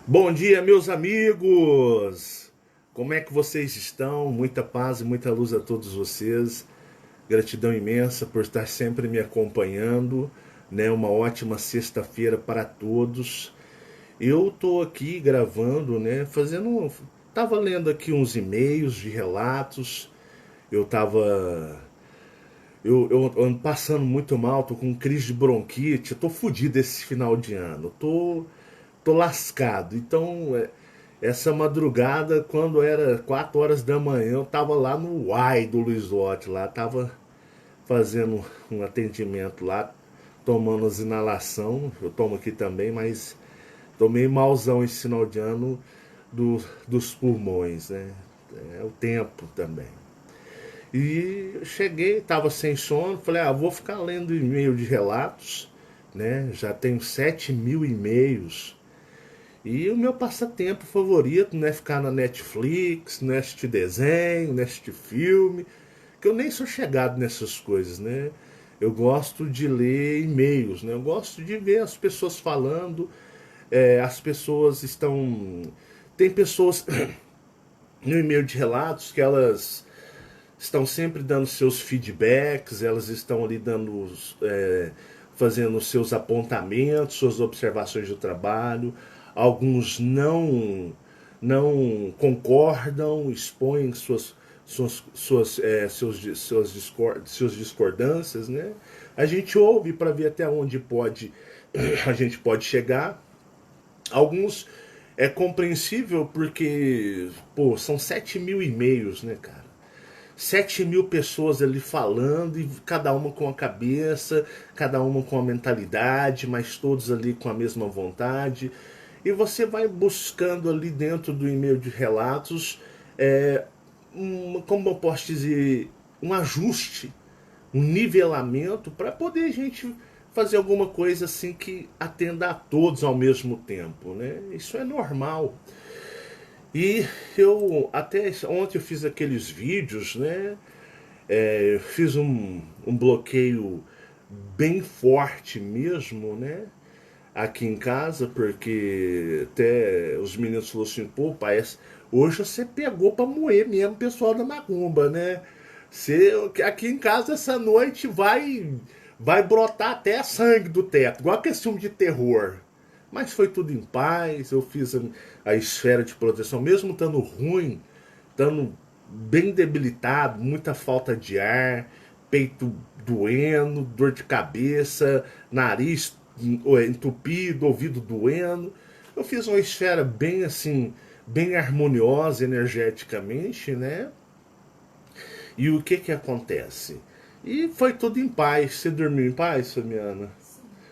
Bom dia, meus amigos! Como é que vocês estão? Muita paz e muita luz a todos vocês. Gratidão imensa por estar sempre me acompanhando, né? Uma ótima sexta-feira para todos. Eu tô aqui gravando, né? Tava lendo aqui uns e-mails de relatos. Eu tava eu ando passando muito mal, tô com crise de bronquite, eu tô fudido esse final de ano. Tô lascado. Essa madrugada, quando era 4 horas da manhã, eu tava lá no UAI do Luiz Lote, lá, tava fazendo um atendimento lá, tomando as inalação. Eu tomo aqui também, mas tomei malzão esse final de ano dos pulmões, né? É o tempo também. E eu cheguei, tava sem sono, falei, vou ficar lendo e-mail de relatos, né? Já tenho 7.000 e-mails. E o meu passatempo favorito não é ficar na Netflix, não é assistir desenho, não é assistir filme, que eu nem sou chegado nessas coisas, né? Eu gosto de ler e-mails, né? Eu gosto de ver as pessoas falando, as pessoas estão... Tem pessoas no e-mail de relatos que elas estão sempre dando seus feedbacks, elas estão ali fazendo seus apontamentos, suas observações do trabalho. Alguns não concordam, expõem suas discordâncias, né? A gente ouve para ver até onde pode a gente pode chegar. Alguns é compreensível porque, pô, são 7.000 e-mails, né, cara? 7.000 pessoas ali falando e cada uma com a cabeça, cada uma com a mentalidade, mas todos ali com a mesma vontade. E você vai buscando ali dentro do e-mail de relatos, como eu posso dizer, um ajuste, um nivelamento para poder a gente fazer alguma coisa assim que atenda a todos ao mesmo tempo, né? Isso é normal. E eu até ontem eu fiz aqueles vídeos, né? Eu fiz um bloqueio bem forte mesmo, né? Aqui em casa, porque até os meninos falaram assim, pô, pai, hoje você pegou pra moer mesmo o pessoal da macumba, né? Você, aqui em casa essa noite vai brotar até sangue do teto, igual aquele filme de terror. Mas foi tudo em paz, eu fiz a esfera de proteção, mesmo estando ruim, estando bem debilitado, muita falta de ar, peito doendo, dor de cabeça, nariz entupido, ouvido doendo. Eu fiz uma esfera bem assim, bem harmoniosa energeticamente, né? E o que que acontece? E foi tudo em paz. Você dormiu em paz, Fabiana?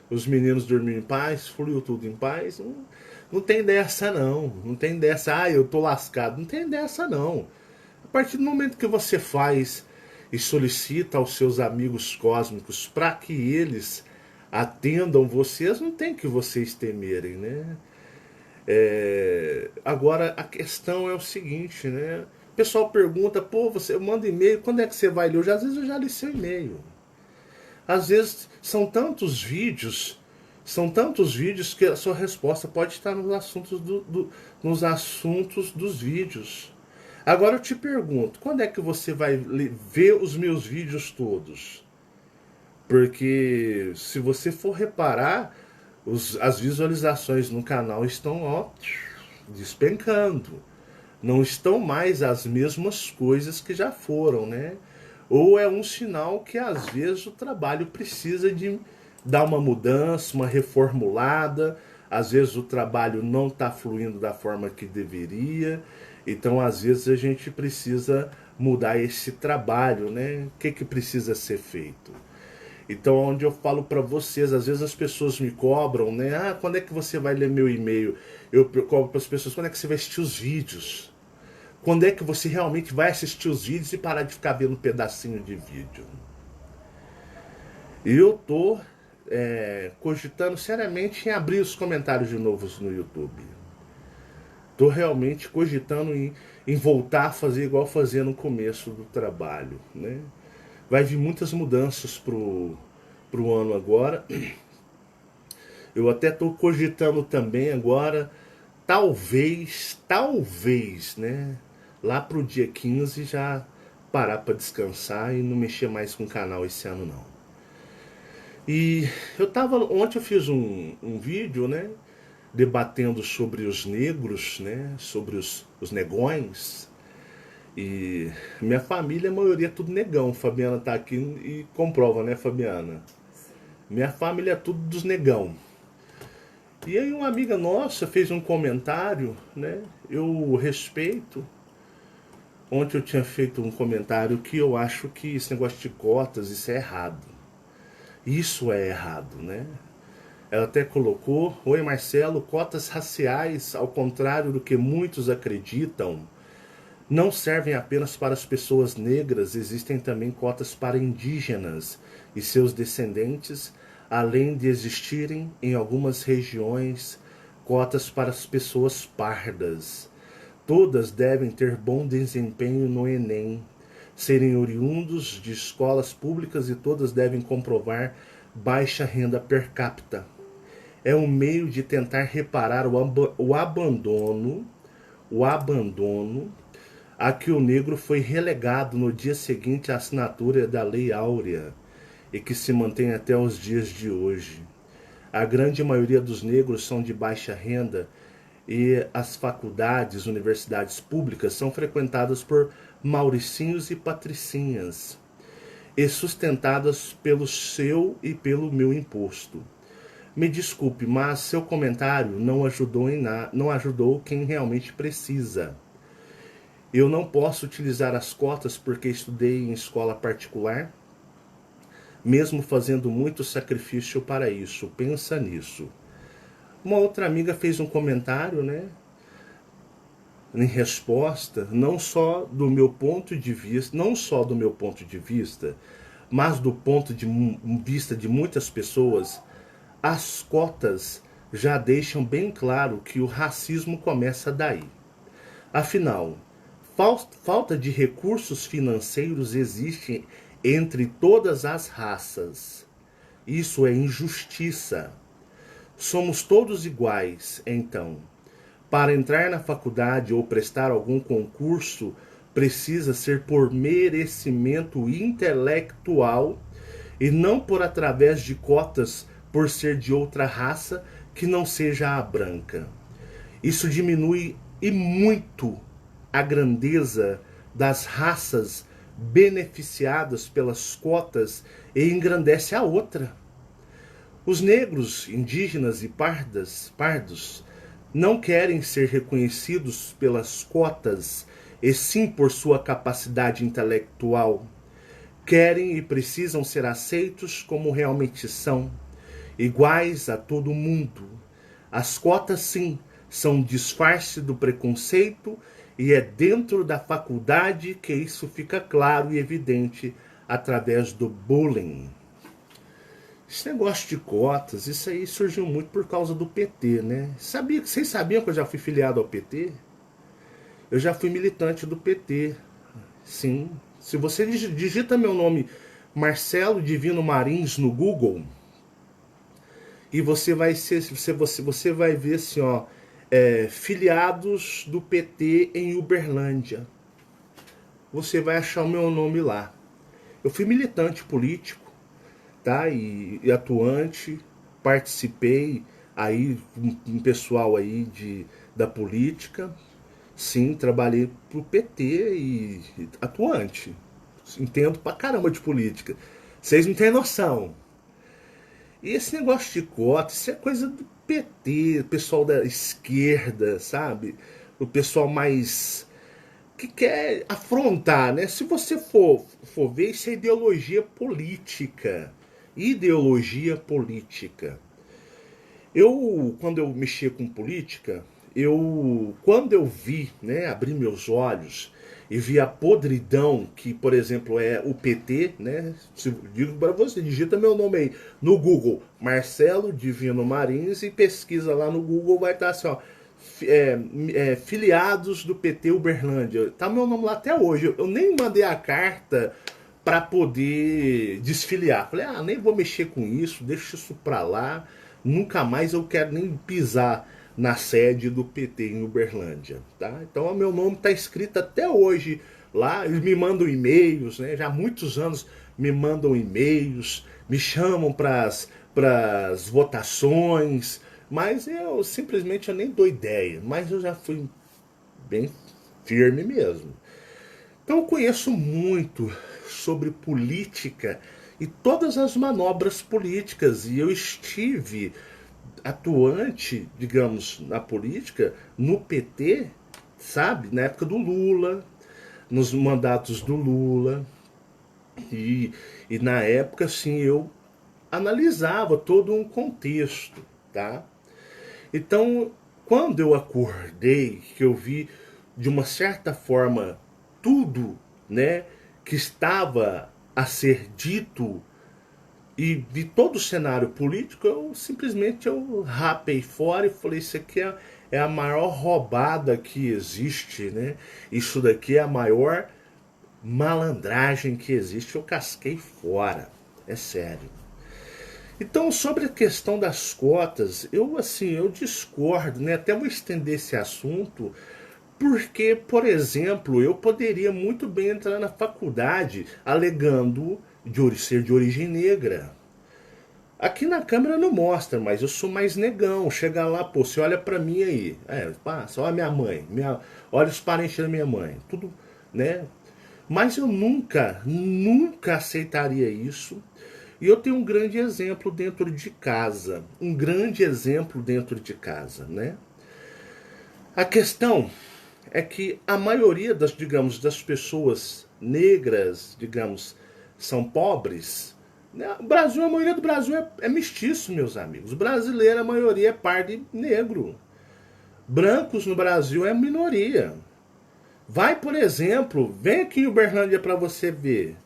Os meninos dormiram em paz, fluiu tudo em paz. Não tem dessa não. Não tem dessa, eu tô lascado. Não tem dessa não. A partir do momento que você faz e solicita aos seus amigos cósmicos para que eles atendam vocês, não tem que vocês temerem, né? Agora a questão é o seguinte, né? O pessoal pergunta, pô, você manda e-mail, quando é que você vai ler? Às vezes eu já li seu e-mail. Às vezes são tantos vídeos que a sua resposta pode estar nos assuntos dos vídeos. Agora eu te pergunto, quando é que você vai ver os meus vídeos todos? Porque se você for reparar, as visualizações no canal estão despencando. Não estão mais as mesmas coisas que já foram, né? Ou é um sinal que às vezes o trabalho precisa de dar uma mudança, uma reformulada. Às vezes o trabalho não está fluindo da forma que deveria. Então, às vezes a gente precisa mudar esse trabalho, né? O que precisa ser feito? Então, onde eu falo para vocês, às vezes as pessoas me cobram, né? Quando é que você vai ler meu e-mail? Eu cobro para as pessoas, quando é que você vai assistir os vídeos? Quando é que você realmente vai assistir os vídeos e parar de ficar vendo um pedacinho de vídeo? E eu tô cogitando seriamente em abrir os comentários de novo no YouTube. Tô realmente cogitando em voltar a fazer igual fazia no começo do trabalho, né? Vai vir muitas mudanças pro ano agora. Eu até tô cogitando também agora talvez, né, lá pro dia 15 já parar para descansar e não mexer mais com o canal esse ano não. E ontem eu fiz um vídeo, né, debatendo sobre os negros, né, sobre os negões. E minha família, a maioria é tudo negão. Fabiana tá aqui e comprova, né, Fabiana? Minha família é tudo dos negão. E aí uma amiga nossa fez um comentário, né? Eu respeito. Ontem eu tinha feito um comentário que eu acho que esse negócio de cotas, isso é errado. Isso é errado, né? Ela até colocou: oi Marcelo, cotas raciais, ao contrário do que muitos acreditam, não servem apenas para as pessoas negras, existem também cotas para indígenas e seus descendentes, além de existirem em algumas regiões cotas para as pessoas pardas. Todas devem ter bom desempenho no Enem, serem oriundos de escolas públicas e todas devem comprovar baixa renda per capita. É um meio de tentar reparar o abandono a que o negro foi relegado no dia seguinte à assinatura da Lei Áurea e que se mantém até os dias de hoje. A grande maioria dos negros são de baixa renda e as faculdades, universidades públicas são frequentadas por mauricinhos e patricinhas e sustentadas pelo seu e pelo meu imposto. Me desculpe, mas seu comentário não ajudou não ajudou quem realmente precisa. Eu não posso utilizar as cotas porque estudei em escola particular, mesmo fazendo muito sacrifício para isso. Pensa nisso. Uma outra amiga fez um comentário, né, em resposta, não só do meu ponto de vista, mas do ponto de vista de muitas pessoas, as cotas já deixam bem claro que o racismo começa daí. Afinal, falta de recursos financeiros existe entre todas as raças. Isso é injustiça. Somos todos iguais, então. Para entrar na faculdade ou prestar algum concurso, precisa ser por merecimento intelectual e não por através de cotas por ser de outra raça que não seja a branca. Isso diminui e muito a grandeza das raças beneficiadas pelas cotas e engrandece a outra. Os negros, indígenas e pardos não querem ser reconhecidos pelas cotas, e sim por sua capacidade intelectual. Querem e precisam ser aceitos como realmente são, iguais a todo mundo. As cotas, sim, são um disfarce do preconceito e é dentro da faculdade que isso fica claro e evidente através do bullying. Esse negócio de cotas, isso aí surgiu muito por causa do PT, né? Vocês sabiam que eu já fui filiado ao PT? Eu já fui militante do PT, sim. Se você digita meu nome, Marcelo Divino Marins, no Google, e você vai ver assim, ó, filiados do PT em Uberlândia. Você vai achar o meu nome lá. Eu fui militante político, tá? E atuante, participei aí um pessoal aí da política. Sim, trabalhei pro PT e atuante. Entendo pra caramba de política. Vocês não têm noção. E esse negócio de cota, isso é coisa do PT, pessoal da esquerda, sabe? O pessoal mais que quer afrontar, né? Se você for ver, isso é ideologia política. Ideologia política. Quando eu mexia com política, quando eu vi, né, abri meus olhos e vi a podridão que, por exemplo, é o PT, né? Digo para você, digita meu nome aí no Google, Marcelo Divino Marins, e pesquisa lá no Google, vai estar assim, ó, filiados do PT Uberlândia. Tá meu nome lá até hoje. Eu nem mandei a carta para poder desfiliar. Falei, nem vou mexer com isso, deixa isso pra lá. Nunca mais eu quero nem pisar na sede do PT em Uberlândia, tá? Então o meu nome está escrito até hoje lá. Eles me mandam e-mails, né? Já há muitos anos me mandam e-mails, me chamam para as votações, mas eu simplesmente eu nem dou ideia. Mas eu já fui bem firme mesmo. Então eu conheço muito sobre política e todas as manobras políticas, e eu estive atuante, digamos, na política, no PT, sabe? Na época do Lula, nos mandatos do Lula, e, e na época, assim, eu analisava todo um contexto, tá? Então, quando eu acordei, que eu vi de uma certa forma tudo, né, que estava a ser dito e vi todo o cenário político, eu simplesmente eu rapei fora e falei, isso aqui é a maior roubada que existe, né? Isso daqui é a maior malandragem que existe. Eu casquei fora, é sério. Então, sobre a questão das cotas, eu assim, eu discordo, né? Até vou estender esse assunto, porque, por exemplo, eu poderia muito bem entrar na faculdade alegando ser de origem negra. Aqui na câmera não mostra, mas eu sou mais negão. Chega lá, pô, você olha pra mim aí. Passa, olha minha mãe, olha os parentes da minha mãe. Tudo, né? Mas eu nunca aceitaria isso. E eu tenho um grande exemplo dentro de casa. Um grande exemplo dentro de casa, né? A questão é que a maioria das, digamos, das pessoas negras, digamos, são pobres. Né? O Brasil, a maioria do Brasil é mestiço, meus amigos. O brasileiro, a maioria é pardo e negro. Brancos no Brasil é minoria. Vai, por exemplo, vem aqui em Uberlândia para você ver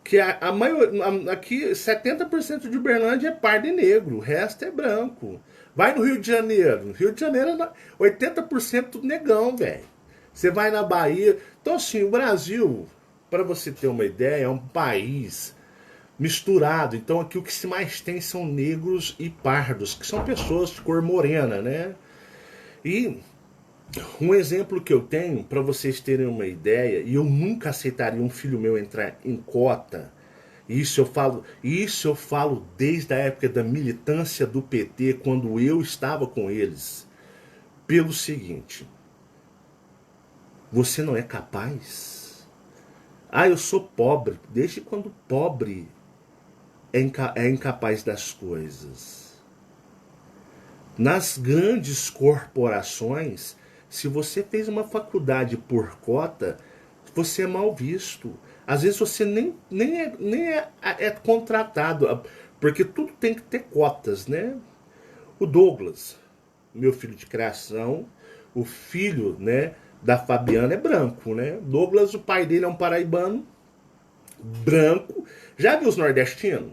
que aqui 70% de Uberlândia é pardo e negro, o resto é branco. Vai no Rio de Janeiro, Rio de Janeiro é 80% negão, velho. Você vai na Bahia. Então, assim, o Brasil, para você ter uma ideia, é um país misturado. Então, aqui o que se mais tem são negros e pardos, que são pessoas de cor morena, né? E um exemplo que eu tenho, para vocês terem uma ideia, e eu nunca aceitaria um filho meu entrar em cota. Isso eu falo desde a época da militância do PT, quando eu estava com eles. Pelo seguinte: você não é capaz? Ah, eu sou pobre. Desde quando pobre é incapaz das coisas? Nas grandes corporações, se você fez uma faculdade por cota, você é mal visto. Às vezes você nem é contratado, porque tudo tem que ter cotas, né? O Douglas, meu filho de criação, o filho, né, da Fabiana é branco, né? Douglas, o pai dele é um paraibano, branco. Já viu os nordestinos?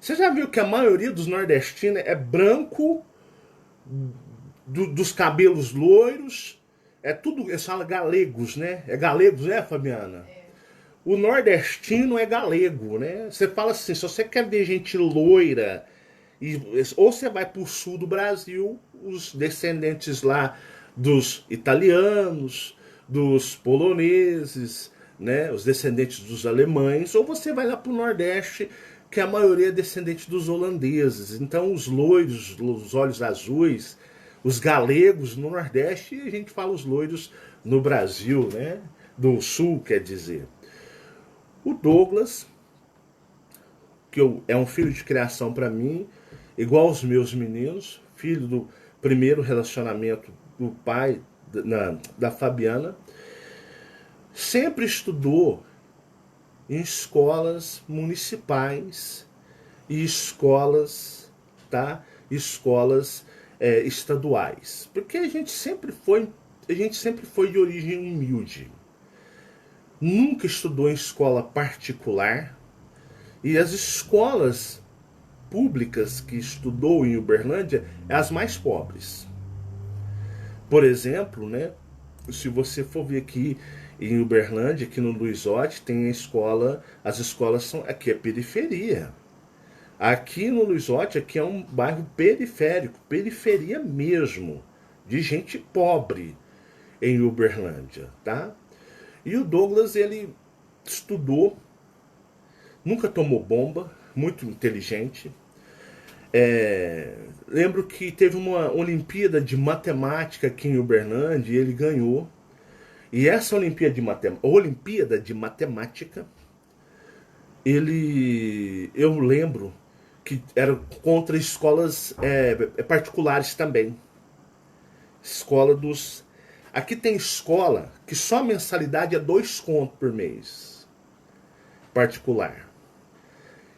Você já viu que a maioria dos nordestinos é branco, dos cabelos loiros? É tudo, eles falam galegos, né? É galegos, né, Fabiana? O nordestino é galego, né? Você fala assim, se você quer ver gente loira, ou você vai pro sul do Brasil, os descendentes lá dos italianos, dos poloneses, né? Os descendentes dos alemães, ou você vai lá pro Nordeste, que a maioria é descendente dos holandeses. Então os loiros, os olhos azuis, os galegos no Nordeste, e a gente fala os loiros no Brasil, né? Do Sul, quer dizer. O Douglas, é um filho de criação para mim, igual os meus meninos, filho do primeiro relacionamento do pai da Fabiana, sempre estudou em escolas municipais e escolas, tá? Escolas estaduais, porque a gente sempre foi de origem humilde. Nunca estudou em escola particular, e as escolas públicas que estudou em Uberlândia é as mais pobres. Por exemplo, né, se você for ver aqui em Uberlândia, aqui no Luizotti, tem a escola, as escolas são aqui é periferia. Aqui no Luizotti, aqui é um bairro periférico, periferia mesmo, de gente pobre em Uberlândia, tá? E o Douglas, ele estudou, nunca tomou bomba, muito inteligente. Lembro que teve uma Olimpíada de Matemática aqui em Uberlândia e ele ganhou. E essa Olimpíada de Matemática, eu lembro que era contra escolas particulares também. Escola dos... Aqui tem escola que só a mensalidade é 2 contos por mês. Particular.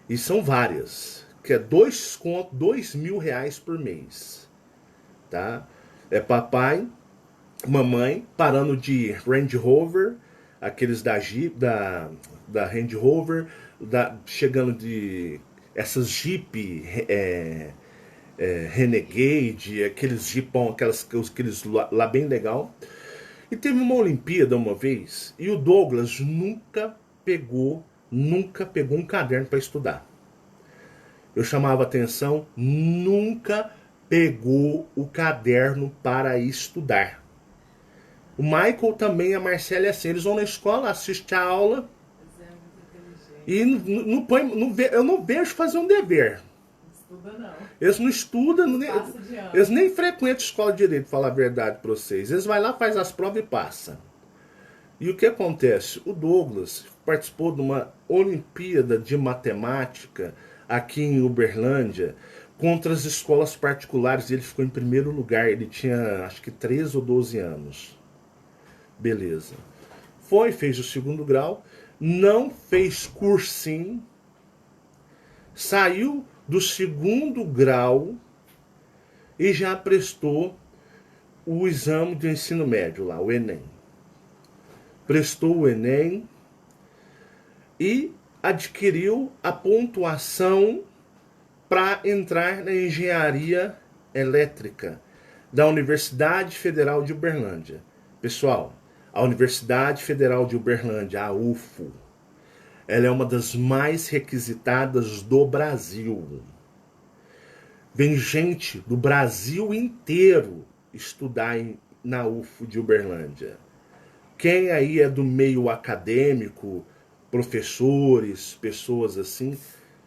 E são várias. Que é 2 contos, R$ 2.000 por mês. Tá? É papai, mamãe, parando de Range Rover, aqueles da Jeep, da Range Rover, chegando de essas Jeep Renegade, aqueles Jeepão, aqueles lá bem legal. E teve uma Olimpíada uma vez e o Douglas nunca pegou um caderno para estudar. Eu chamava atenção, nunca pegou o caderno para estudar. O Michael também, a Marcela é assim, eles vão na escola, assistem a aula e eu não vejo fazer um dever. Estuda não. Eles não estudam, eles nem frequentam escola de direito, pra falar a verdade para vocês. Eles vão lá, faz as provas e passam. E o que acontece? O Douglas participou de uma Olimpíada de Matemática aqui em Uberlândia contra as escolas particulares. Ele ficou em primeiro lugar, ele tinha acho que 13 ou 12 anos. Beleza. Fez o segundo grau, não fez cursinho, saiu do segundo grau e já prestou o exame do ensino médio lá, o Enem. Prestou o Enem e adquiriu a pontuação para entrar na engenharia elétrica da Universidade Federal de Uberlândia. Pessoal, a Universidade Federal de Uberlândia, a UFO, ela é uma das mais requisitadas do Brasil. Vem gente do Brasil inteiro estudar na UFO de Uberlândia. Quem aí é do meio acadêmico, professores, pessoas assim,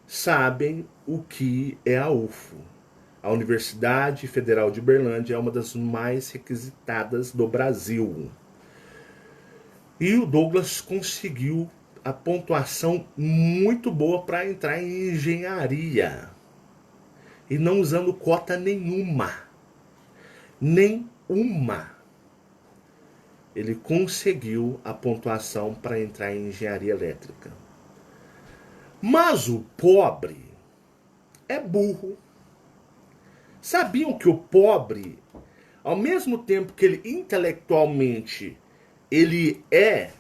sabem o que é a UFO. A Universidade Federal de Uberlândia é uma das mais requisitadas do Brasil. E o Douglas conseguiu a pontuação muito boa para entrar em engenharia. E não usando cota nenhuma. Nenhuma. Ele conseguiu a pontuação para entrar em engenharia elétrica. Mas o pobre é burro. Sabiam que o pobre, ao mesmo tempo que ele intelectualmente ele é,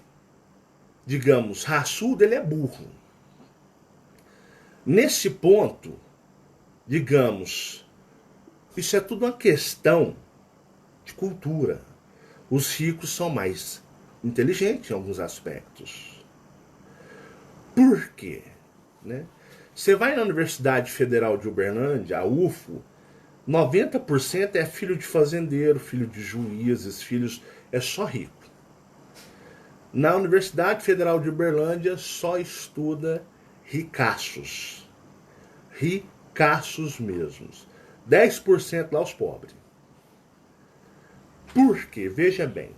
digamos, raçudo, ele é burro. Nesse ponto, digamos, isso é tudo uma questão de cultura. Os ricos são mais inteligentes em alguns aspectos. Por quê? Né? Você vai na Universidade Federal de Uberlândia, a UFO, 90% é filho de fazendeiro, filho de juízes, é só rico. Na Universidade Federal de Uberlândia só estuda ricaços. Ricaços mesmos. 10% lá os pobres. Por quê? Veja bem.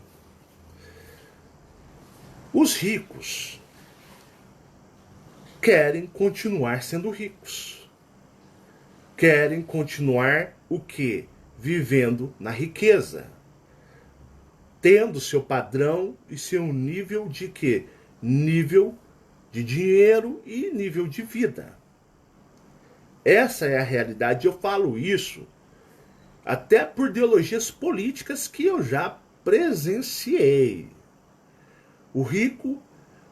Os ricos querem continuar sendo ricos. Querem continuar o quê? Vivendo na riqueza. Tendo seu padrão e seu nível de quê? Nível de dinheiro e nível de vida. Essa é a realidade. Eu falo isso até por ideologias políticas que eu já presenciei. O rico,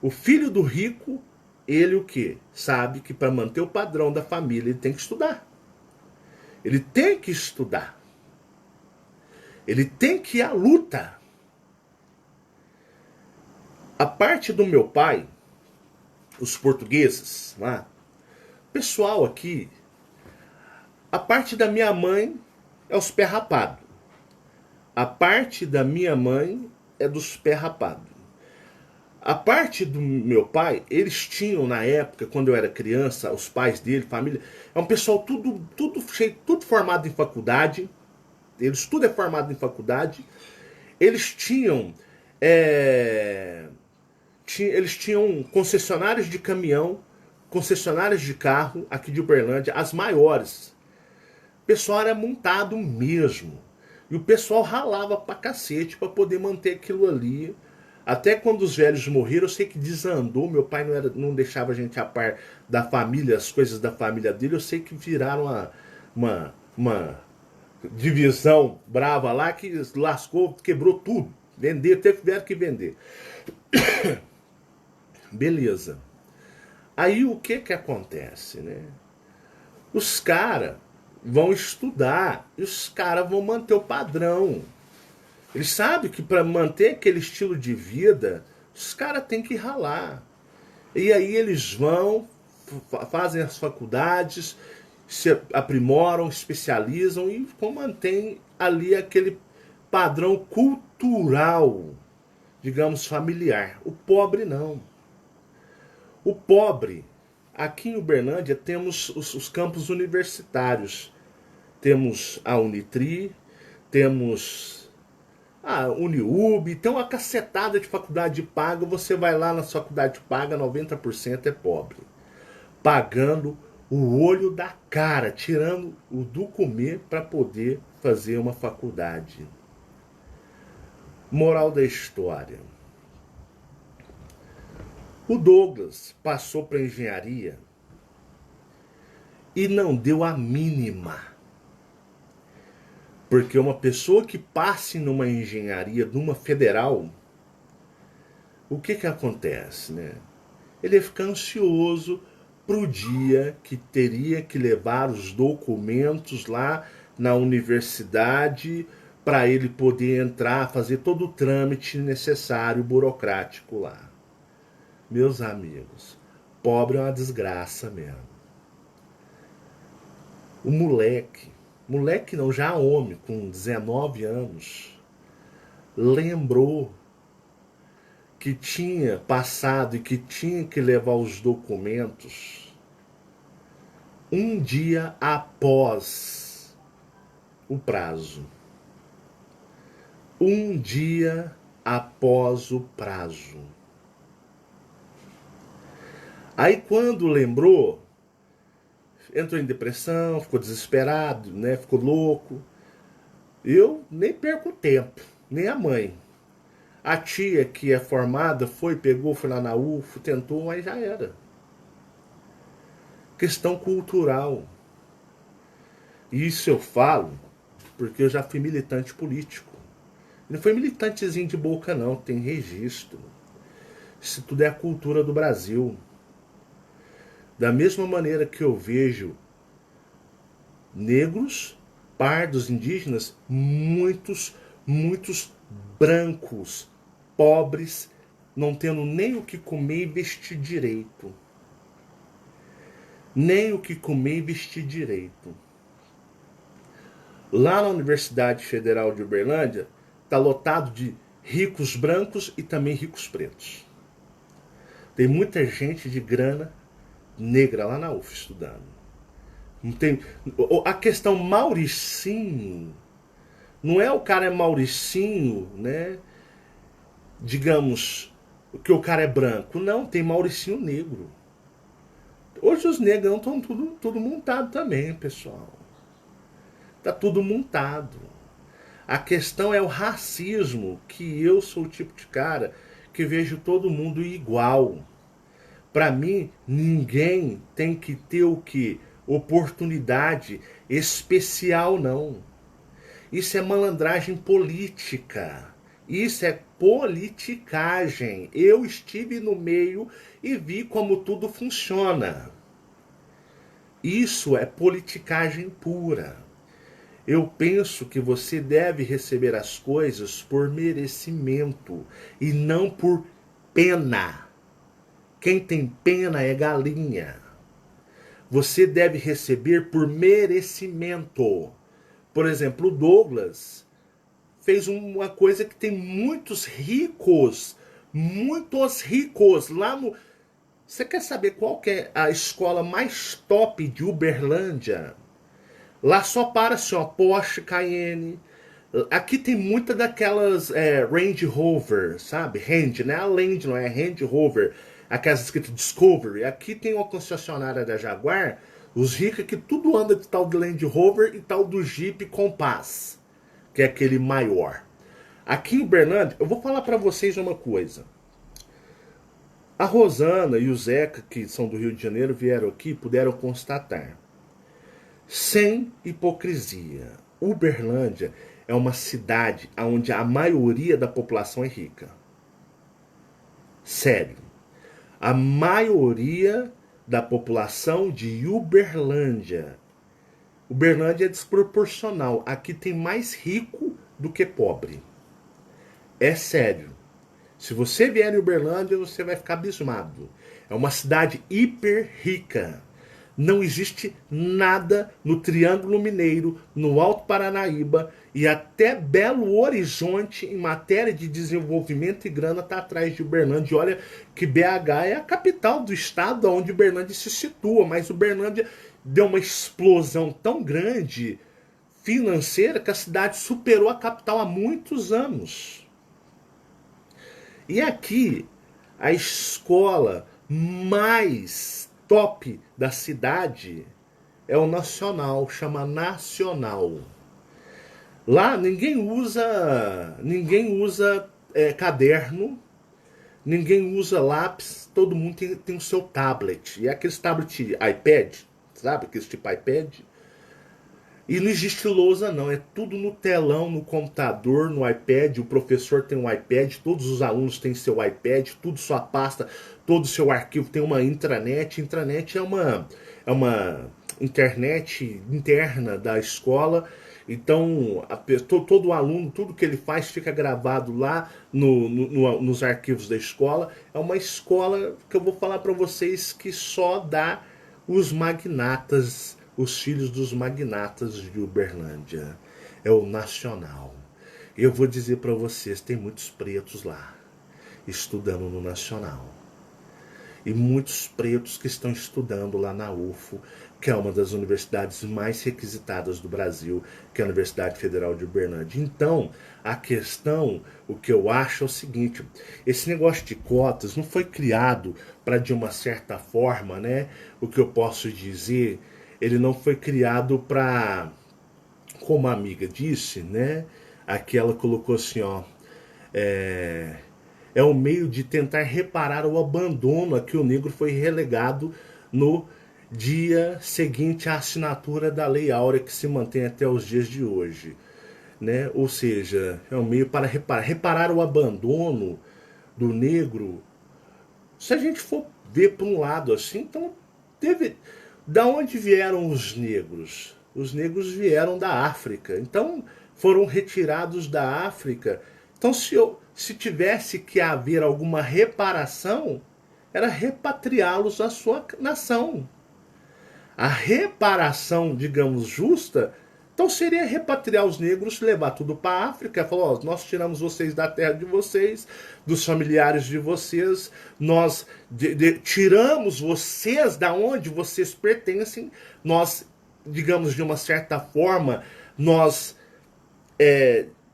o filho do rico, ele o quê? Sabe que para manter o padrão da família ele tem que estudar. Ele tem que estudar. Ele tem que ir à luta. A parte do meu pai, os portugueses lá, Pessoal aqui, a parte da minha mãe é os pé rapado. A parte da minha mãe é dos pé rapado. A parte do meu pai, eles tinham na época, quando eu era criança, os pais dele, família, é um pessoal tudo cheio, tudo formado em faculdade. Eles tudo é formado em faculdade. Eles tinham, eles tinham concessionários de caminhão, concessionárias de carro aqui de Uberlândia, as maiores. O pessoal era montado mesmo. E o pessoal ralava pra cacete pra poder manter aquilo ali. Até quando os velhos morreram, eu sei que desandou. Meu pai não deixava a gente a par da família, as coisas da família dele. Eu sei que viraram uma divisão brava lá que lascou, quebrou tudo. Tiveram que vender. Beleza. Aí o que acontece, né? Os caras vão estudar e os caras vão manter o padrão. Eles sabem que para manter aquele estilo de vida, os caras têm que ralar. E aí eles vão, fazem as faculdades, se aprimoram, especializam e mantêm ali aquele padrão cultural, digamos, familiar. O pobre não. O pobre, aqui em Uberlândia temos os campos universitários. Temos a Unitri, temos a Uniub, tem uma cacetada de faculdade paga. Você vai lá na faculdade paga, 90% é pobre. Pagando o olho da cara, tirando o do comer para poder fazer uma faculdade. Moral da história. O Douglas passou para engenharia e não deu a mínima. Porque uma pessoa que passe numa engenharia, numa federal, o que acontece, né? Ele ia ficar ansioso pro dia que teria que levar os documentos lá na universidade para ele poder entrar, fazer todo o trâmite necessário, burocrático lá. Meus amigos, pobre é uma desgraça mesmo. O moleque não, já homem, com 19 anos, lembrou que tinha passado e que tinha que levar os documentos um dia após o prazo. Um dia após o prazo. Aí quando lembrou, entrou em depressão, ficou desesperado, né? Ficou louco. Eu nem perco tempo, nem a mãe. A tia que é formada foi lá na UFO, tentou, mas já era. Questão cultural. Isso eu falo porque eu já fui militante político. Não foi militantezinho de boca não, tem registro. Isso tudo é a cultura do Brasil. Da mesma maneira que eu vejo negros, pardos, indígenas, muitos brancos, pobres, não tendo nem o que comer e vestir direito. Nem o que comer e vestir direito. Lá na Universidade Federal de Uberlândia, está lotado de ricos brancos e também ricos pretos. Tem muita gente de grana negra lá na UF estudando. Não tem, a questão Mauricinho, não é o cara é Mauricinho, né? Digamos que o cara é branco. Não, tem Mauricinho negro. Hoje os negros estão tudo montado também, pessoal. Tá tudo montado. A questão é o racismo, que eu sou o tipo de cara que vejo todo mundo igual. Para mim, ninguém tem que ter o que? Oportunidade especial, não. Isso é malandragem política. Isso é politicagem. Eu estive no meio e vi como tudo funciona. Isso é politicagem pura. Eu penso que você deve receber as coisas por merecimento e não por pena. Quem tem pena é galinha. Você deve receber por merecimento. Por exemplo, o Douglas fez uma coisa que tem muitos ricos lá no... Você quer saber qual que é a escola mais top de Uberlândia? Lá só para assim, ó, Porsche, Cayenne. Aqui tem muita daquelas Range Rover, sabe? Range, né? A Land, não é Range Rover. Aquelas escritas Discovery. Aqui tem uma concessionária da Jaguar. Os ricos que tudo anda de tal do Land Rover e tal do Jeep Compass, que é aquele maior. Aqui em Uberlândia, eu vou falar para vocês uma coisa. A Rosana e o Zeca, que são do Rio de Janeiro, vieram aqui e puderam constatar. Sem hipocrisia, Uberlândia é uma cidade onde a maioria da população é rica. Sério. A maioria da população de Uberlândia. Uberlândia é desproporcional. Aqui tem mais rico do que pobre. É sério. Se você vier em Uberlândia, você vai ficar abismado. É uma cidade hiper rica. Não existe nada no Triângulo Mineiro, no Alto Paranaíba e até Belo Horizonte em matéria de desenvolvimento e grana está atrás de Uberlândia. E olha que BH é a capital do estado onde Uberlândia se situa, mas Uberlândia deu uma explosão tão grande financeira que a cidade superou a capital há muitos anos. E aqui, a escola mais top da cidade é o Nacional, chama Nacional. Lá ninguém usa caderno, ninguém usa lápis, todo mundo tem o seu tablet. E é aqueles tablet iPad, sabe? Aqueles tipo iPad. E não existe lousa não, é tudo no telão, no computador, no iPad. O professor tem um iPad, todos os alunos têm seu iPad, tudo sua pasta, todo o seu arquivo tem uma intranet. Intranet é uma internet interna da escola. Então, todo aluno, tudo que ele faz fica gravado lá nos arquivos da escola. É uma escola que eu vou falar para vocês que só dá os magnatas, os filhos dos magnatas de Uberlândia. É o Nacional. Eu vou dizer para vocês, tem muitos pretos lá, estudando no Nacional. E muitos pretos que estão estudando lá na UFO, que é uma das universidades mais requisitadas do Brasil, que é a Universidade Federal de Uberlândia. Então, a questão, o que eu acho é o seguinte, esse negócio de cotas não foi criado para, de uma certa forma, né, o que eu posso dizer, ele não foi criado para, como a amiga disse, né, aqui ela colocou assim, ó, é um meio de tentar reparar o abandono a que o negro foi relegado no dia seguinte à assinatura da Lei Áurea, que se mantém até os dias de hoje. Né? Ou seja, é um meio para reparar o abandono do negro. Se a gente for ver por um lado assim, então da onde vieram os negros? Os negros vieram da África. Então foram retirados da África. Então se tivesse que haver alguma reparação, era repatriá-los à sua nação. A reparação, digamos, justa, então seria repatriar os negros, levar tudo para a África, falar, ó, nós tiramos vocês da terra de vocês, dos familiares de vocês, nós tiramos vocês da onde vocês pertencem, nós, digamos, de uma certa forma, nós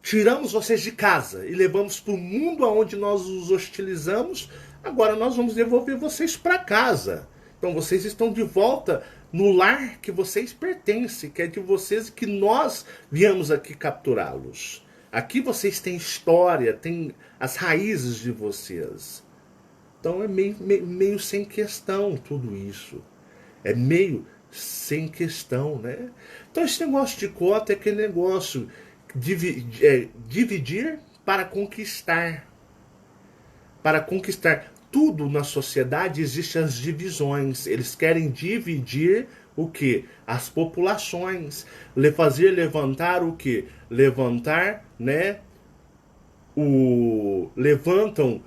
tiramos vocês de casa e levamos para o mundo aonde nós os hostilizamos, agora nós vamos devolver vocês para casa. Então vocês estão de volta no lar que vocês pertencem, que é de vocês, que nós viemos aqui capturá-los. Aqui vocês têm história, têm as raízes de vocês. Então é meio sem questão tudo isso. É meio sem questão, né? Então esse negócio de cota é aquele negócio dividir para conquistar. Para conquistar. Tudo na sociedade existe as divisões. Eles querem dividir o que? As populações. Fazer levantar o que? Levantar, né? Levantam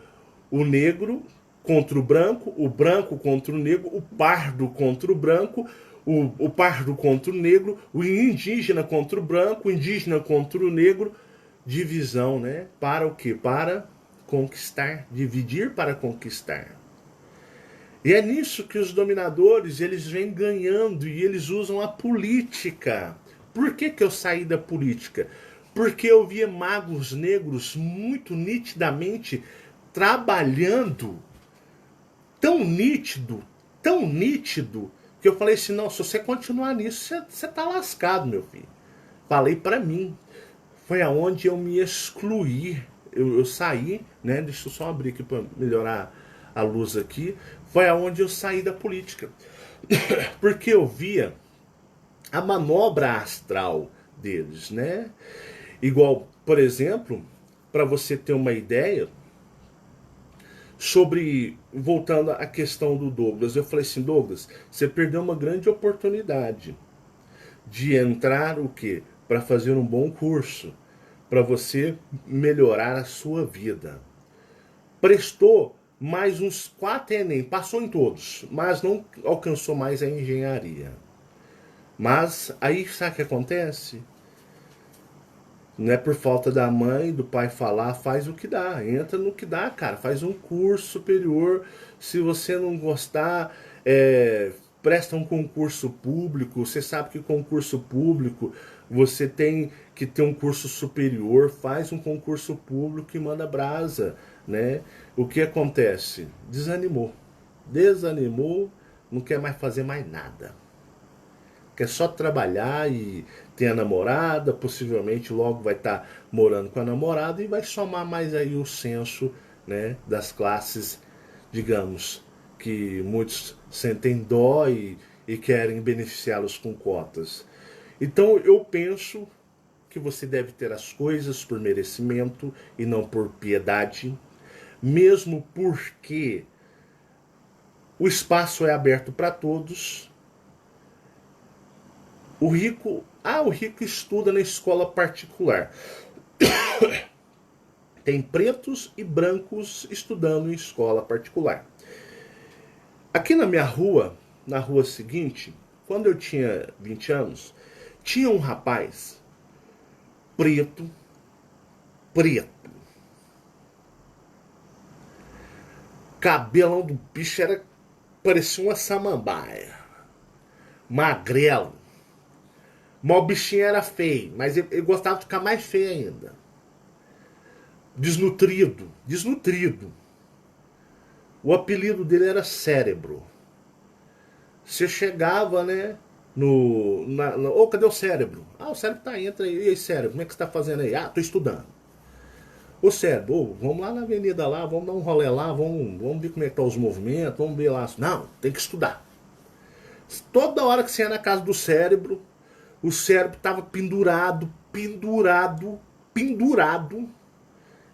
o negro contra o branco contra o negro, o pardo contra o branco, o pardo contra o negro, o indígena contra o branco, o indígena contra o negro. Divisão, né? Para o quê? Para conquistar, dividir para conquistar. E é nisso que os dominadores, eles vêm ganhando e eles usam a política. Por que que eu saí da política? Porque eu via magos negros muito nitidamente trabalhando tão nítido, que eu falei assim, não, se você continuar nisso, você tá lascado, meu filho. Falei pra mim. Foi aonde eu me excluí. Eu saí, né? Deixa eu só abrir aqui para melhorar a luz aqui. Foi aonde eu saí da política. Porque eu via a manobra astral deles, né? Igual, por exemplo, para você ter uma ideia, sobre, voltando à questão do Douglas, eu falei assim, Douglas, você perdeu uma grande oportunidade de entrar o quê? Para fazer um bom curso, para você melhorar a sua vida. Prestou mais uns 4 Enem, passou em todos, mas não alcançou mais a engenharia. Mas aí sabe o que acontece? Não é por falta da mãe, do pai falar, faz o que dá. Entra no que dá, cara. Faz um curso superior. Se você não gostar, presta um concurso público. Você sabe que concurso público, você tem que ter um curso superior. Faz um concurso público e manda brasa, né? O que acontece? Desanimou. Desanimou, não quer mais fazer mais nada. Quer só trabalhar e ter a namorada, possivelmente logo vai estar morando com a namorada e vai somar mais aí o censo, né, das classes, digamos, que muitos sentem dó e querem beneficiá-los com cotas. Então eu penso que você deve ter as coisas por merecimento e não por piedade, mesmo porque o espaço é aberto para todos. O rico estuda na escola particular. Tem pretos e brancos estudando em escola particular. Aqui na rua seguinte, quando eu tinha 20 anos, tinha um rapaz preto, cabelão do bicho parecia uma samambaia, magrelo. Mas o bichinho era feio, mas ele gostava de ficar mais feio ainda. Desnutrido. O apelido dele era Cérebro. Você chegava, né? Ô, cadê o Cérebro? Ah, o Cérebro tá aí, entra aí. E aí, Cérebro, como é que você tá fazendo aí? Ah, tô estudando. Ô, Cérebro, vamos lá na avenida lá, vamos dar um rolê lá, vamos ver como é que tá os movimentos, vamos ver lá. Não, tem que estudar. Toda hora que você ia na casa do Cérebro, o cérebro estava pendurado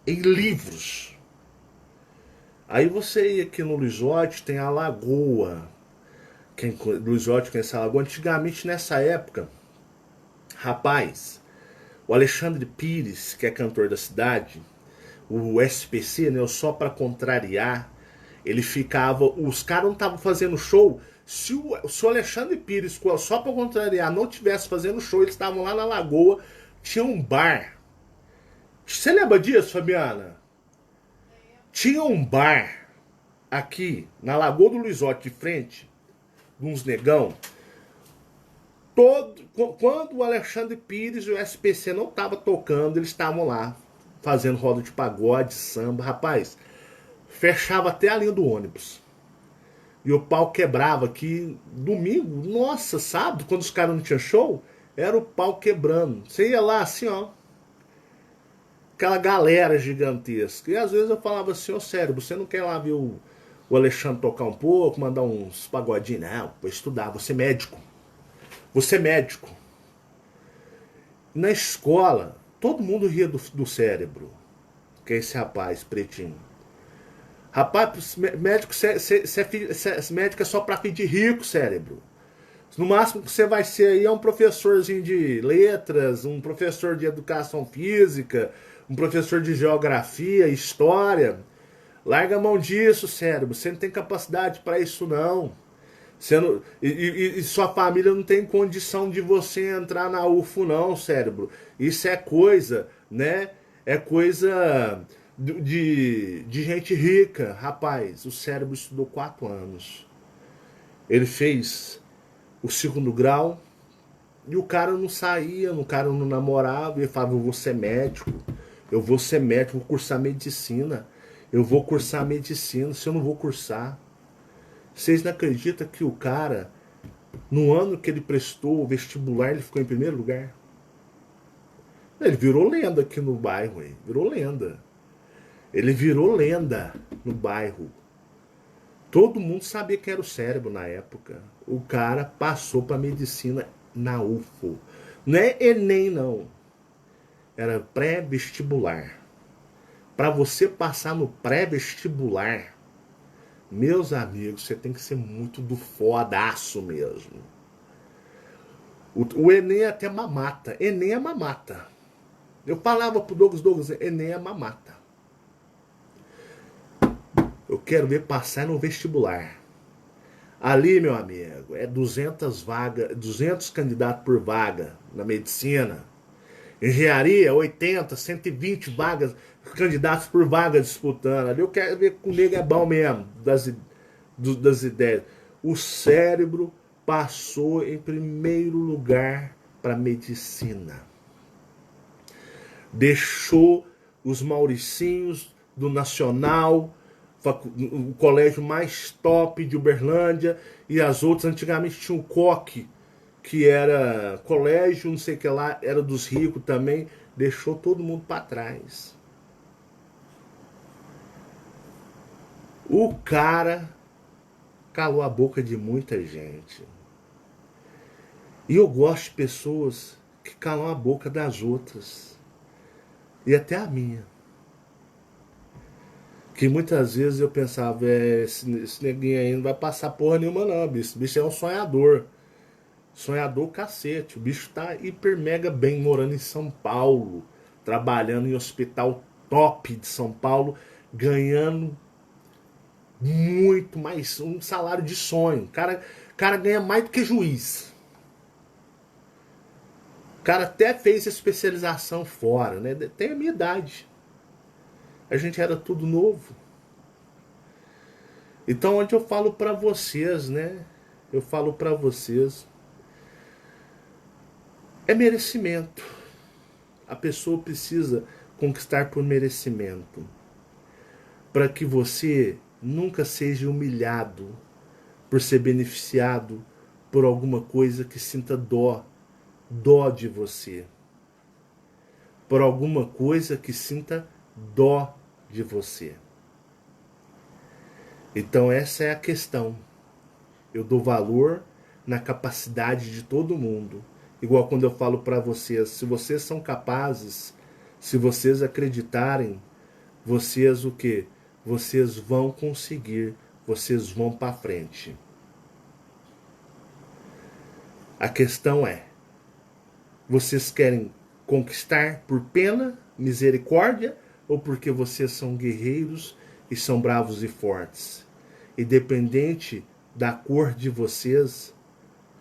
em livros. Aí você ia aqui no Luizote, tem a Lagoa. Luizote conhece a Lagoa. Antigamente, nessa época, rapaz, o Alexandre Pires, que é cantor da cidade, o SPC, né, o Só Pra Contrariar, ele ficava... Os caras não estavam fazendo show... Se o Alexandre Pires, só para contrariar, não tivesse fazendo show, eles estavam lá na Lagoa, tinha um bar. Você lembra disso, Fabiana? Tinha um bar aqui na Lagoa do Luizote, de frente, de uns negão. Quando o Alexandre Pires e o SPC não estavam tocando, eles estavam lá fazendo roda de pagode, samba. Rapaz, fechava até a linha do ônibus. E o pau quebrava aqui. Domingo, nossa, sábado, quando os caras não tinham show, era o pau quebrando. Você ia lá assim, ó. Aquela galera gigantesca. E às vezes eu falava assim, ô Cérebro, você não quer lá ver o Alexandre tocar um pouco, mandar uns pagodinhos? Não, vou estudar, vou ser médico. Vou ser médico. Na escola, todo mundo ria do Cérebro. Que é esse rapaz pretinho. Rapaz, médico, médico é só pra pedir rico, Cérebro. No máximo que você vai ser aí é um professorzinho de letras, um professor de educação física, um professor de geografia, história. Larga a mão disso, cérebro. Você não tem capacidade para isso, não. Você não e sua família não tem condição de você entrar na UFO, não, cérebro. Isso é coisa, né? É coisa de gente rica. Rapaz, o cérebro estudou 4 anos. Ele fez o segundo grau e o cara não saía, o cara não namorava. E ele falava: eu vou ser médico, eu vou ser médico, vou cursar medicina. Eu vou cursar medicina, se eu não vou cursar. Vocês não acreditam que o cara, no ano que ele prestou o vestibular, ele ficou em primeiro lugar? Ele virou lenda aqui no bairro, hein? Virou lenda. Ele virou lenda no bairro. Todo mundo sabia que era o cérebro na época. O cara passou para medicina na UFO. Não é Enem, não. Era pré-vestibular. Para você passar no pré-vestibular, meus amigos, você tem que ser muito do fodaço mesmo. O Enem é até mamata. Enem é mamata. Eu falava pro Douglas, Enem é mamata. Eu quero ver passar no vestibular. Ali, meu amigo, é 200 vagas, 200 candidatos por vaga na medicina. Engenharia, 80, 120 vagas, candidatos por vaga disputando. Ali eu quero ver que o nego é bom mesmo, das ideias. O cérebro passou em primeiro lugar para medicina. Deixou os Mauricinhos do Nacional, o colégio mais top de Uberlândia, e as outras. Antigamente tinha o Coque, que era colégio, não sei o que lá, era dos ricos também. Deixou todo mundo para trás. O cara calou a boca de muita gente. E eu gosto de pessoas que calam a boca das outras. E até a minha. Que muitas vezes eu pensava: esse neguinho aí não vai passar porra nenhuma não, bicho. Esse bicho é um sonhador. Sonhador cacete. O bicho tá hiper mega bem morando em São Paulo. Trabalhando em hospital top de São Paulo. Ganhando muito mais, um salário de sonho. Cara ganha mais do que juiz. O cara até fez especialização fora, né? Tem a minha idade. A gente era tudo novo. Então, onde eu falo para vocês, né? Eu falo para vocês, é merecimento. A pessoa precisa conquistar por merecimento, para que você nunca seja humilhado por ser beneficiado por alguma coisa que sinta dó de você. Por alguma coisa que sinta dó de você. Então essa é a questão. Eu dou valor na capacidade de todo mundo. Igual quando eu falo para vocês, se vocês são capazes, se vocês acreditarem, vocês o quê? Vocês vão conseguir, vocês vão para frente. A questão é, vocês querem conquistar por pena, misericórdia, ou porque vocês são guerreiros e são bravos e fortes? Independente da cor de vocês,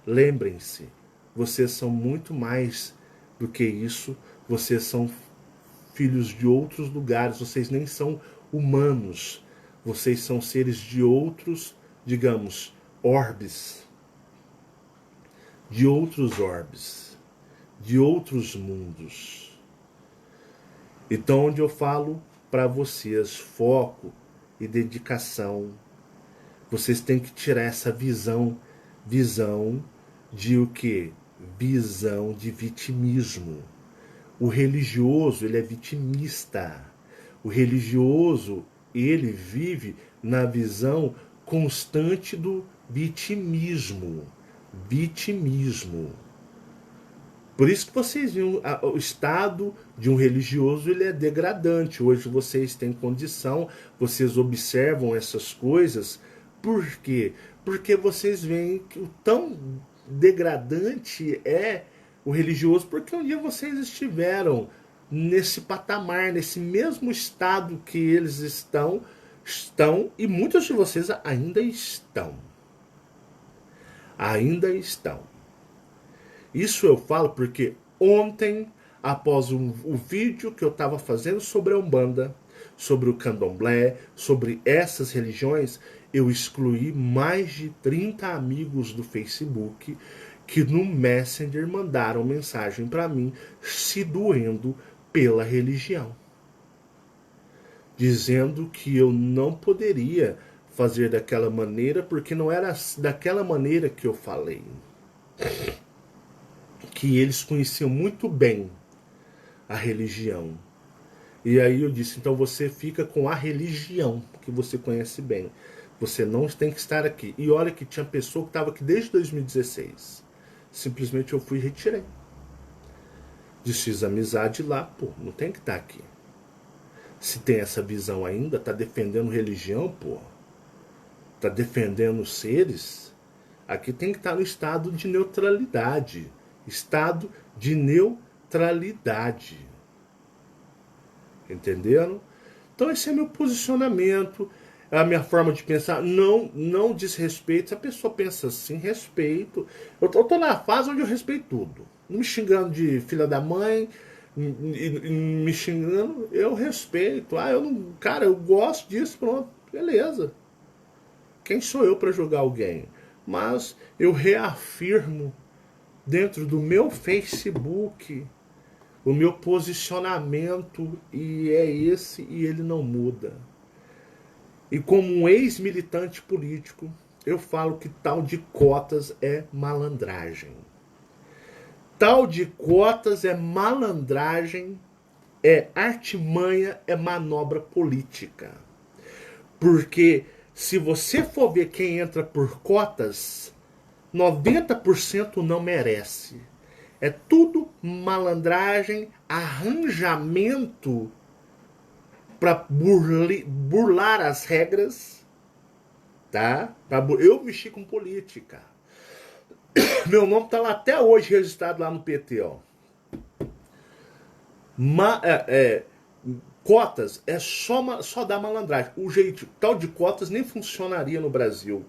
lembrem-se, vocês são muito mais do que isso. Vocês são filhos de outros lugares, vocês nem são humanos. Vocês são seres de outros, digamos, orbes. De outros orbes. De outros mundos. Então, onde eu falo para vocês, foco e dedicação, vocês têm que tirar essa visão de o quê? Visão de vitimismo. O religioso, ele é vitimista. O religioso, ele vive na visão constante do vitimismo. Vitimismo. Por isso que vocês viram, o estado de um religioso, ele é degradante. Hoje vocês têm condição, vocês observam essas coisas. Por quê? Porque vocês veem que o tão degradante é o religioso, porque um dia vocês estiveram nesse patamar, nesse mesmo estado que eles estão, Estão, e muitos de vocês ainda estão. Ainda estão. Isso eu falo porque ontem, após o vídeo que eu estava fazendo sobre a Umbanda, sobre o Candomblé, sobre essas religiões, eu excluí mais de 30 amigos do Facebook que no Messenger mandaram mensagem para mim se doendo pela religião, dizendo que eu não poderia fazer daquela maneira porque não era daquela maneira que eu falei, que eles conheciam muito bem a religião. E aí eu disse, então você fica com a religião que você conhece bem. Você não tem que estar aqui. E olha que tinha pessoa que estava aqui desde 2016. Simplesmente eu fui e retirei. Desfiz amizade lá, pô, não tem que estar aqui. Se tem essa visão ainda, tá defendendo religião, pô, tá defendendo seres, aqui tem que estar no estado de neutralidade. Estado de neutralidade. Entenderam? Então esse é meu posicionamento, é a minha forma de pensar. Não desrespeito. Se a pessoa pensa assim, respeito. Eu tô na fase onde eu respeito tudo. Não me xingando de filha da mãe, me xingando, eu respeito. Ah, eu não. Cara, eu gosto disso, pronto. Beleza. Quem sou eu para julgar alguém? Mas eu reafirmo dentro do meu Facebook o meu posicionamento, e é esse, e ele não muda. E como um ex-militante político, eu falo que tal de cotas é malandragem. Tal de cotas é malandragem, é artimanha, é manobra política. Porque se você for ver quem entra por cotas, 90% não merece. É tudo malandragem, arranjamento para burlar as regras, tá? Eu mexi com política. Meu nome tá lá até hoje registrado lá no PT, ó. Cotas é só dar malandragem. O jeito tal de cotas nem funcionaria no Brasil.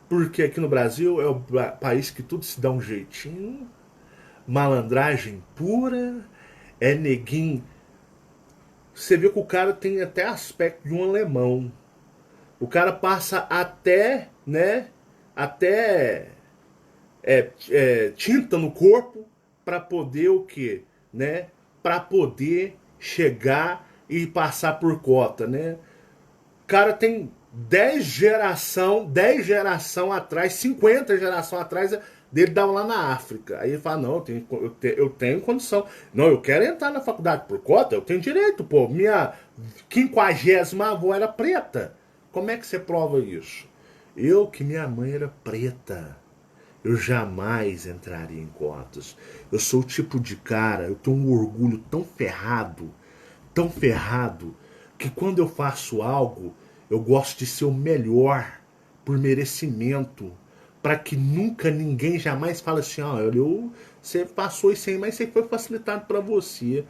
Porque aqui no Brasil é o país que tudo se dá um jeitinho. Malandragem pura, é neguinho. Você vê que o cara tem até aspecto de um alemão. O cara passa até, né? Até tinta no corpo para poder o quê? Né? Para poder chegar e passar por cota, né? O cara tem 10 geração atrás, 50 geração atrás dele dava lá na África. Aí ele fala, não, eu tenho condição. Não, eu quero entrar na faculdade por cota, eu tenho direito, pô. Minha 50ª avó era preta. Como é que você prova isso? Eu, que minha mãe era preta, eu jamais entraria em cotas. Eu sou o tipo de cara, eu tenho um orgulho tão ferrado, que quando eu faço algo, eu gosto de ser o melhor, por merecimento, para que nunca ninguém jamais fale assim, você passou isso aí, mas isso aí foi facilitado para você.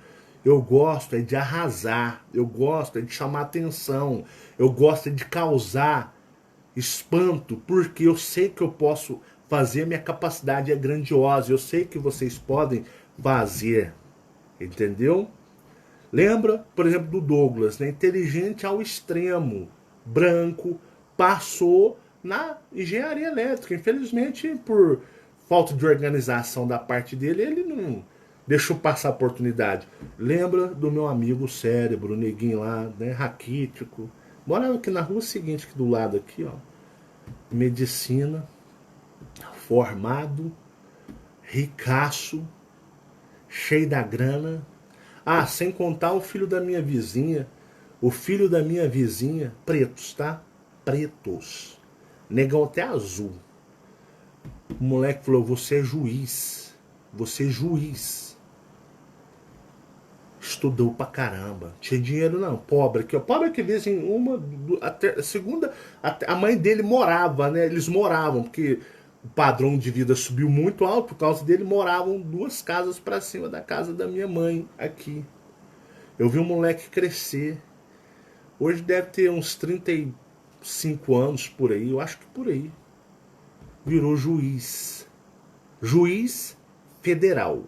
Eu gosto de arrasar, eu gosto de chamar atenção, eu gosto de causar espanto, porque eu sei que eu posso fazer, minha capacidade é grandiosa, eu sei que vocês podem fazer, entendeu? Lembra, por exemplo, do Douglas, né? Inteligente ao extremo, branco, passou na engenharia elétrica. Infelizmente, por falta de organização da parte dele, ele não deixou passar a oportunidade. Lembra do meu amigo Cérebro, o neguinho lá, né? Raquítico. Morava aqui na rua seguinte, aqui do lado aqui, ó. Medicina, formado, ricaço, cheio da grana. Ah, sem contar o filho da minha vizinha. O filho da minha vizinha, pretos, tá? Pretos. Negão até azul. O moleque falou, você é juiz. Você é juiz. Estudou pra caramba. Tinha dinheiro não, pobre aqui, ó. Pobre que vive em uma, até, segunda, a mãe dele morava, né? Eles moravam, porque o padrão de vida subiu muito alto, por causa dele moravam 2 casas para cima da casa da minha mãe aqui. Eu vi um moleque crescer, Hoje deve ter uns 35 anos por aí, eu acho que por aí. Virou juiz. Juiz federal.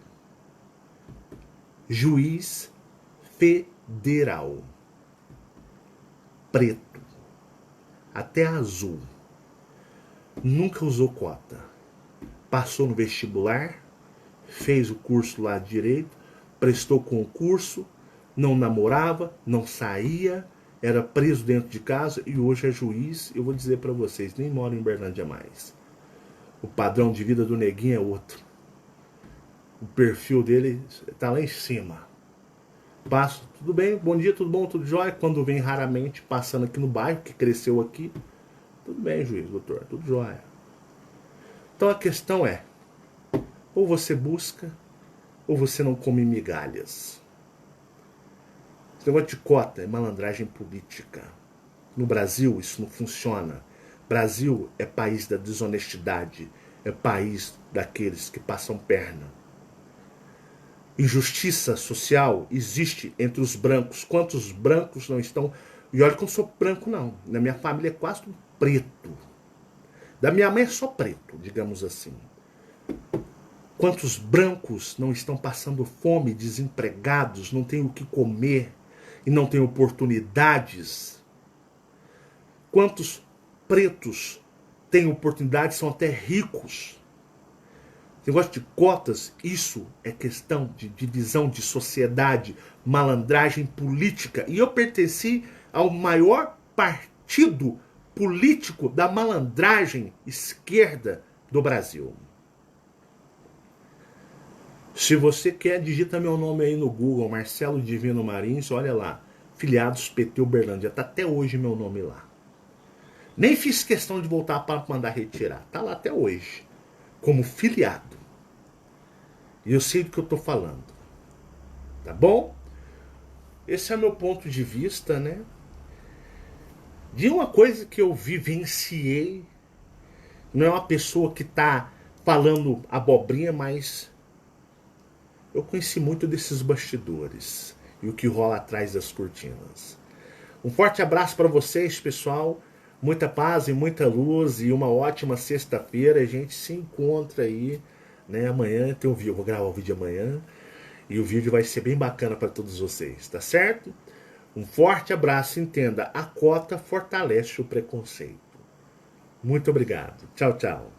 Juiz federal. Preto. Até azul. Nunca usou cota. Passou no vestibular, fez o curso lá de direito, prestou concurso, não namorava, não saía, era preso dentro de casa e hoje é juiz. Eu vou dizer para vocês, nem mora em Uberlândia mais. O padrão de vida do neguinho é outro. O perfil dele tá lá em cima. Passo, tudo bem, bom dia, tudo bom, tudo jóia? Quando vem raramente, passando aqui no bairro, que cresceu aqui, tudo bem, juiz, doutor, tudo jóia. Então a questão é, ou você busca, ou você não come migalhas. Esse negócio de cota é malandragem política. No Brasil isso não funciona. Brasil é país da desonestidade, é país daqueles que passam perna. Injustiça social existe entre os brancos. Quantos brancos não estão... E olha que eu não sou branco não. Na minha família é quase tudo preto. Da minha mãe é só preto, digamos assim. Quantos brancos não estão passando fome, desempregados, não têm o que comer e não têm oportunidades? Quantos pretos têm oportunidades, são até ricos? Esse negócio de cotas, isso é questão de divisão de sociedade, malandragem política. E eu pertenci ao maior partido político da malandragem esquerda do Brasil. Se você quer, digita meu nome aí no Google, Marcelo Divino Marins, olha lá, filiados PT Uberlândia, tá até hoje meu nome lá. Nem fiz questão de voltar para mandar retirar, tá lá até hoje, como filiado. E eu sei do que eu tô falando, tá bom? Esse é meu ponto de vista, né? De uma coisa que eu vivenciei, não é uma pessoa que tá falando abobrinha, mas eu conheci muito desses bastidores e o que rola atrás das cortinas. Um forte abraço para vocês, pessoal. Muita paz e muita luz e uma ótima sexta-feira. A gente se encontra aí, né? Amanhã tem um vídeo, eu vou gravar o vídeo amanhã e o vídeo vai ser bem bacana para todos vocês, tá certo? Um forte abraço, entenda, a cota fortalece o preconceito. Muito obrigado. Tchau, tchau.